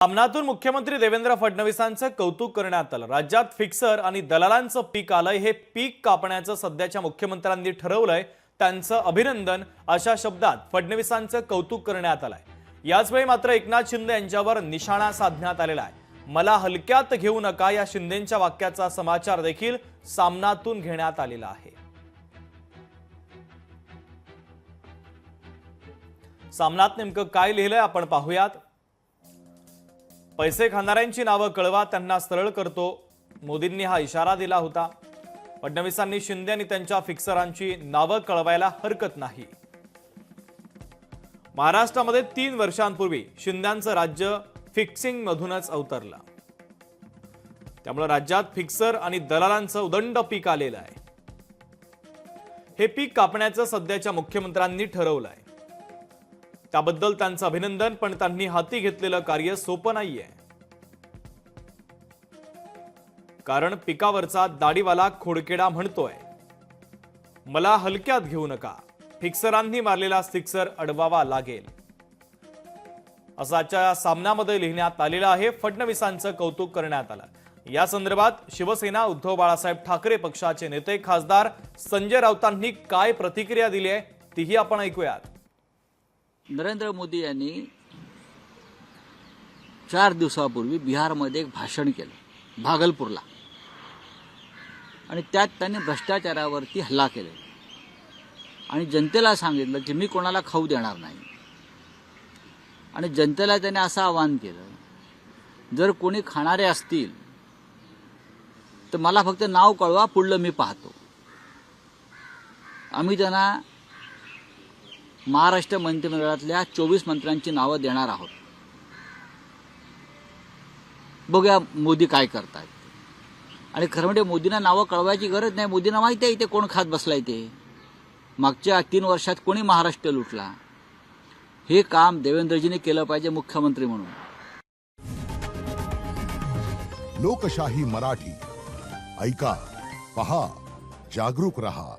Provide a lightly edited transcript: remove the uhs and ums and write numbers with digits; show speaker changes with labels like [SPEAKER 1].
[SPEAKER 1] सामनातून मुख्यमंत्री देवेंद्र फडणवीसांचं कौतुक करण्यात आलं। राज्यात फिक्सर आणि दलालांचं पीक आलंय, हे पीक कापण्याचं सध्याच्या मुख्यमंत्र्यांनी ठरवलंय, त्यांचं अभिनंदन अशा शब्दात फडणवीसांचं कौतुक करण्यात आलंय। याचवेळी मात्र एकनाथ शिंदे यांच्यावर निशाणा साधण्यात आलेला आहे। मला हलक्यात घेऊ नका या शिंदेंच्या वाक्याचा समाचार देखील सामनातून घेण्यात आलेला आहे। सामनात नेमकं काय लिहिलंय आपण पाहूयात। पैसे खाणाऱ्यांची नावं कळवा, त्यांना सरळ करतो, मोदींनी हा इशारा दिला होता। फडणवीसांनी शिंदे आणि त्यांच्या फिक्सरांची नावं कळवायला हरकत नाही। महाराष्ट्रामध्ये 3 वर्षांपूर्वी शिंद्यांचं राज्य फिक्सिंग मधूनच अवतरलं, त्यामुळे राज्यात फिक्सर आणि दलालांचं उदंड पीक आलेलं आहे। हे पीक कापण्याचं सध्याच्या मुख्यमंत्र्यांनी ठरवलंय, त्याबद्दल त्यांचं अभिनंदन। पण त्यांनी हाती घेतलेलं कार्य सोपं नाहीये, कारण पिकावरचा दाढीवाला खोडकेडा म्हणतोय, मला हलक्यात घेऊ नका, फिक्सरांनी मारलेला सिक्सर अडवावा लागेल, असं आजच्या सामन्यामध्ये लिहिण्यात आलेलं आहे। फडणवीसांचं कौतुक करण्यात आलं। या संदर्भात शिवसेना, उद्धव बाळासाहेब ठाकरे पक्षाचे नेते खासदार संजय राऊतांनी काय प्रतिक्रिया दिली आहे तीही आपण ऐकूयात।
[SPEAKER 2] नरेंद्र मोदी यांनी 4 दिवसापूर्वी बिहारमध्ये एक भाषण केलं, भागलपूरला, आणि त्यात त्यांनी भ्रष्टाचारावरती हल्ला केला आणि जनतेला सांगितलं की मी कोणाला खाऊ देणार नाही। आणि जनतेला त्याने असं आवाहन केलं, जर कोणी खाणारे असतील तर मला फक्त नाव कळवा, पुढलं मी पाहतो। आम्ही त्यांना महाराष्ट्र मंत्रिमंडळातल्या 24 मंत्र्यांची नावं देणार आहोत। बघूया मोदी काय करतात। आणि खरं म्हणजे मोदींना नावं कळवायची गरज नाही, मोदींना माहिती आहे इथे कोण खात बसलाय ते। मागच्या 3 वर्षात कोणी महाराष्ट्र लुटला, हे काम देवेंद्रजींनी केलं पाहिजे मुख्यमंत्री म्हणून।
[SPEAKER 3] लोकशाही मराठी ऐका, पहा, जागरूक रहा।